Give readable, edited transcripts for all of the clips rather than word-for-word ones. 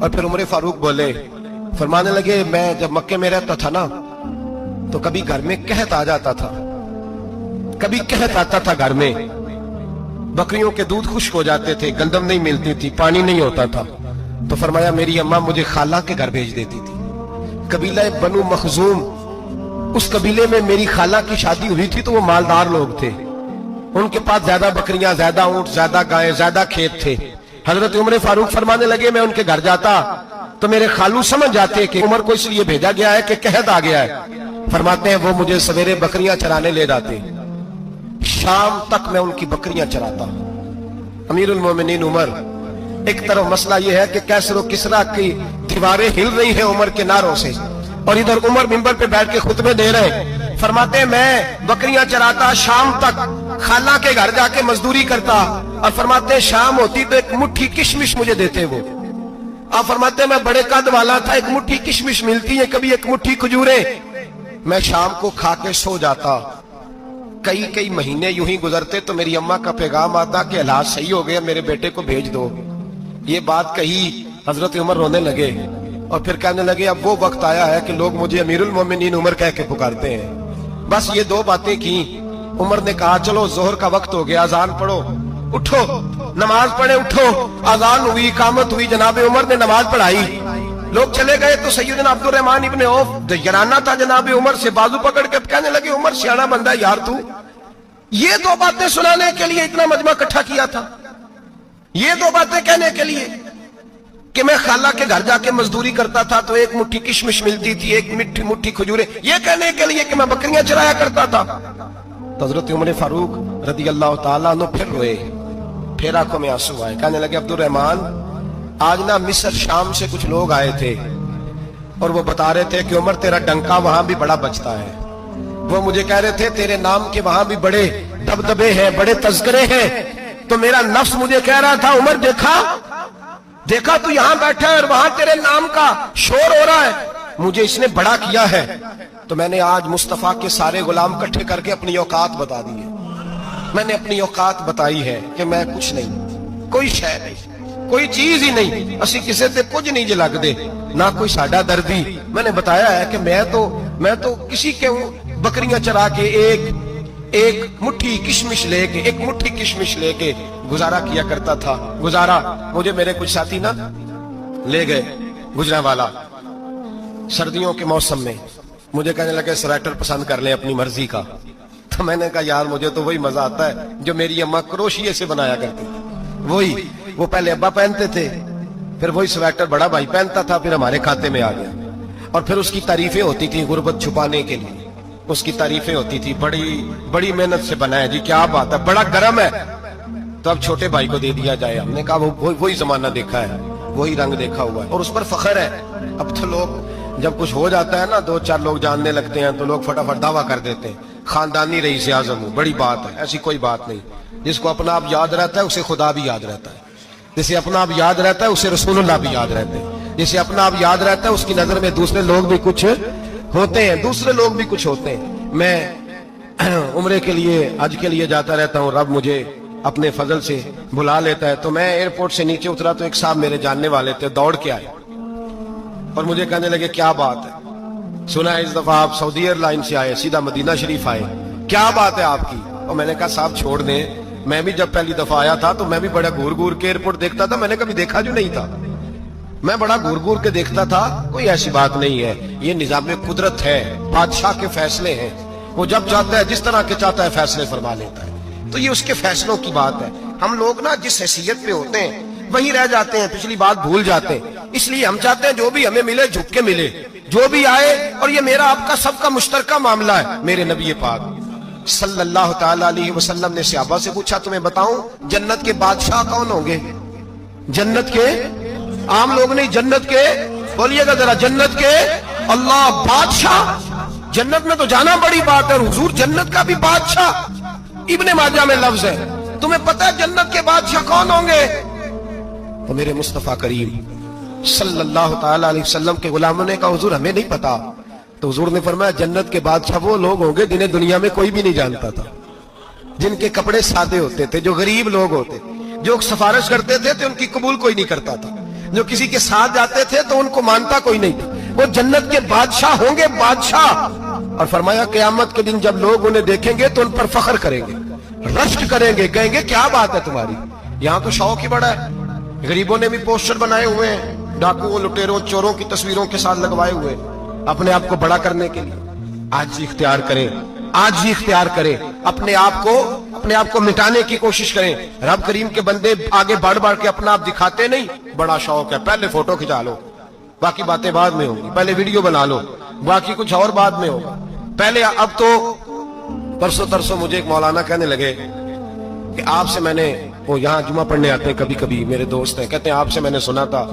और फिर उमर फारूक बोले, फरमाने लगे, मैं जब मक्के में रहता था ना तो कभी घर में कहत आ जाता था, कभी कहत आता था घर में, बकरियों के दूध खुश्क हो जाते थे, गंदम नहीं मिलती थी, पानी नहीं होता था। तो फरमाया मेरी अम्मा मुझे खाला के घर भेज देती थी। कबीला बनु मखजूम, उस कबीले में मेरी खाला की शादी हुई थी तो वो मालदार लोग थे, उनके पास ज्यादा बकरियां, ज्यादा ऊंट, ज्यादा गायें, ज्यादा खेत थे। हजरत उमर फारूक फरमाने लगे, मैं उनके घर जाता तो मेरे खालू समझ जाते कि उमर को इसलिए भेजा गया है कि कहत आ गया है। फरमाते हैं वो मुझे सवेरे बकरियां चराने ले जाते, शाम तक मैं उनकी बकरियां चराता। अमीरुल मोमिनीन उमर, एक तरफ मसला यह है कि कैसर व किसरा की दीवारें हिल रही है उमर के नारों से, और इधर उमर मिंबर पे बैठ के खुतबे दे रहे हैं। फरमाते हैं मैं बकरियां चराता, शाम तक खाला के घर जाके मजदूरी करता, और फरमाते हैं शाम होती तो एक मुट्ठी किशमिश मुझे देते वो। आप फरमाते हैं मैं बड़े कद वाला था, एक मुट्ठी किशमिश मिलती है, कभी एक मुट्ठी खजूरें, मैं शाम को खा के सो जाता। कई कई महीने यूं ही गुजरते तो मेरी अम्मा का पैगाम आता कि हालात सही हो गया, मेरे बेटे को भेज दो। ये बात कही, हजरत उमर रोने लगे और फिर कहने लगे अब वो वक्त आया है कि लोग मुझे अमीरुल मोमिनीन उमर कह के पुकारते हैं। बस ये दो बातें की। उमर ने कहा चलो जोहर का वक्त हो गया, अजान पढ़ो, उठो, नमाज पढ़े, उठो। अजान हुई, इकामत हुई, जनाब उमर ने नमाज पढ़ाई, लोग चले गए तो सैयदना अब्दुल रहमान इब्ने औफ दयराना था जनाब उमर से, बाजू पकड़ के कहने लगे उमर सियाना बंदा यार तू, ये दो बातें सुनाने के लिए इतना मजमा इकट्ठा किया था, ये दो बातें कहने के लिए कि मैं खाला के घर जाके मजदूरी करता था तो एक मुट्ठी किशमिश मिलती थी, एक मिट्टी मुट्ठी खजूरें, ये कहने के लिए कि मैं बकरियां चराया करता था। तो हजरत उमर फारूक रदी अल्लाह ताला अन्हु फिर रोए, फिर आंखों में आंसू आए। कहने लगे अब्दुल रहमान आज ना मिस्र शाम से कुछ लोग आए थे और वो बता रहे थे कि उमर तेरा डंका वहां भी बड़ा बजता है। वो मुझे कह रहे थे तेरे नाम के वहां भी बड़े दबदबे हैं, बड़े तस्करे हैं। तो मेरा नफ्स मुझे कह रहा था उमर देखा तू यहां बैठा है और वहां तेरे नाम का शोर हो रहा है, मुझे इसने बड़ा किया है। तो मैंने आज मुस्तफा के सारे गुलाम इकट्ठे करके अपनी औकात बता दी है। मैंने अपनी औकात बताई है कि मैं कुछ नहीं, कोई शय नहीं, कोई चीज ही नहीं, असी किसी से कुछ नहीं जे लगदे, ना कोई साडा दर्दी। मैंने बताया है कि मैं तो किसी के बकरियां चरा के एक मुट्ठी किशमिश लेके गुजारा किया करता था। गुजारा मुझे मेरे कुछ साथी ना ले गए गुजरांवाला सर्दियों के मौसम में, मुझे कहने लगे स्वेटर पसंद कर ले अपनी मर्जी का। तो मैंने कहा यार मुझे तो वही मजा आता है जो मेरी अम्मा क्रोशिये से बनाया करती, वही वो पहले अब्बा पहनते थे, फिर वही स्वेटर बड़ा भाई पहनता था, फिर हमारे खाते में आ गया। और फिर उसकी तारीफें होती थी गुर्बत छुपाने के लिए, उसकी तारीफें होती थी, बड़ी मेहनत से बना है जी, क्या बात है, बड़ा गर्म है, तो अब छोटे भाई को दे दिया जाए। हमने कहा वही जमाना देखा है, वही रंग देखा हुआ है और उस पर फख्र है। अब तो लोग जब कुछ हो जाता है ना, दो चार लोग जानने लगते हैं तो लोग फटाफट दावा कर देते हैं खानदानी रईस आज़म हूं, बड़ी बात है। ऐसी कोई बात नहीं, जिसको अपना आप याद रहता है उसे खुदा भी याद रहता है, जिसे अपना आप याद रहता है उसे रसूलुल्लाह भी याद रहते हैं, जिसे अपना आप याद रहता है उसकी नजर में दूसरे लोग भी कुछ होते हैं, मैं उम्रे के लिए, हज के लिए जाता रहता हूँ, रब मुझे अपने फजल से बुला लेता है। तो मैं एयरपोर्ट से नीचे उतरा तो एक साहब मेरे जानने वाले थे, दौड़ के आए और मुझे कहने लगे क्या बात है, सुना है इस दफा आप सऊदी एयरलाइन से आए, सीधा मदीना शरीफ आए, क्या बात है आपकी। और मैंने कहा साहब छोड़ दें, मैं भी जब पहली दफा आया था तो मैं भी बड़ा घूर घूर के एयरपोर्ट देखता था, मैंने कभी देखा जो नहीं था, मैं बड़ा घूर घूर के देखता था, कोई ऐसी बात नहीं है, ये निजाम कुदरत है, बादशाह के फैसले हैं, वो जब चाहता है जिस तरह के चाहता है फैसले फरमा लेता है, तो ये उसके फैसलों की बात है। हम लोग ना जिस हैसियत पे होते हैं वहीं रह जाते हैं, पिछली बात भूल जाते हैं, इसलिए हम चाहते हैं जो भी हमें मिले झुक के मिले, जो भी आए, और ये मेरा आपका सबका मुश्तरका मामला है। मेरे नबी पाक सल्लल्लाहु ताला अलैहि वसल्लम ने सहाबा से पूछा तुम्हें बताऊं जन्नत के बादशाह कौन होंगे? जन्नत के आम लोग नहीं, जन्नत के, बोलिएगा जरा, जन्नत के अल्लाह बादशाह। जन्नत में तो जाना बड़ी बात है, हुजूर जन्नत का भी बादशाह इब्ने माजा में लफ्ज है, तुम्हें पता है जन्नत के बादशाह कौन होंगे? तो मेरे मुस्तफा करीम सल्लल्लाहु ताला अलैहि वसल्लम के गुलामों ने कहा हुजूर हमें नहीं पता। तो हुजूर ने फरमाया जन्नत के बादशाह वो लोग होंगे जिन्हें दुनिया में कोई भी नहीं जानता था, जिनके कपड़े सादे होते थे, जो गरीब लोग होते, जो सिफारिश करते थे तो उनकी कबूल कोई नहीं करता था, जो किसी के साथ जाते थे तो उनको मानता कोई नहीं था, वो जन्नत के बादशाह होंगे, बादशाह। और फरमाया क़यामत के दिन जब लोग उन्हें देखेंगे तो उन पर फख्र करेंगे, रश्क करेंगे, कहेंगे क्या बात है तुम्हारी, यहाँ तो शौक ही बड़ा है। गरीबों ने भी पोस्टर बनाए हुए हैं, डाकुओं, लुटेरों, चोरों की तस्वीरों के साथ लगवाए हुए, अपने आप को बड़ा करने के लिए। आज ही इख्तियार करें, आज ही इख्तियार करें, अपने आप को मिटाने की कोशिश करें। रब करीम के बंदे आगे बढ़ बढ़ के अपना आप दिखाते नहीं, बड़ा शौक है, पहले फोटो खिंचा लो, बाकी बातें बाद में होंगी, पहले वीडियो बना लो, बाकी कुछ और बाद में होगा। पहले अब तो परसों तरसों मुझे एक मौलाना कहने लगे कि आपसे मैंने, वो यहाँ जुमा पढ़ने आते हैं कभी कभी, मेरे दोस्त हैं, कहते हैं आपसे मैंने सुना था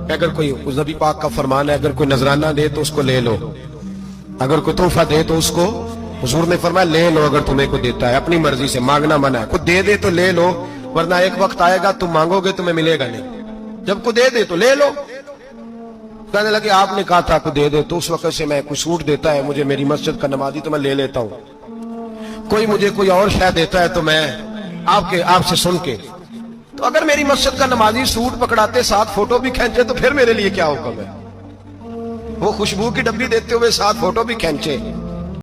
कि अगर कोई, उस नबी पाक का फरमान है, अगर कोई नजराना दे तो उसको ले लो, अगर कोई तोहफा दे तो उसको, हुजूर ने फरमाया ले लो अगर तुम्हें को देता है, अपनी मर्जी से, मांगना मना है, कोई दे दे तो ले लो, वरना एक वक्त आएगा तुम मांगोगे तुम्हें मिलेगा नहीं, जब को दे दे तो ले लो। कहने लगे आपने कहा था को दे दे, तो उस वक्त से मैं कोई सूट देता है मुझे मेरी मस्जिद का नमाजी तो मैं ले लेता हूँ, कोई मुझे कोई और शायद देता है तो मैं आपसे सुन के, तो अगर मेरी मस्जिद का नमाजी सूट पकड़ाते साथ फोटो भी खींचे तो फिर मेरे लिए क्या हुक्म है, वो खुशबू की डब्बी देते हुए साथ फोटो भी खींचे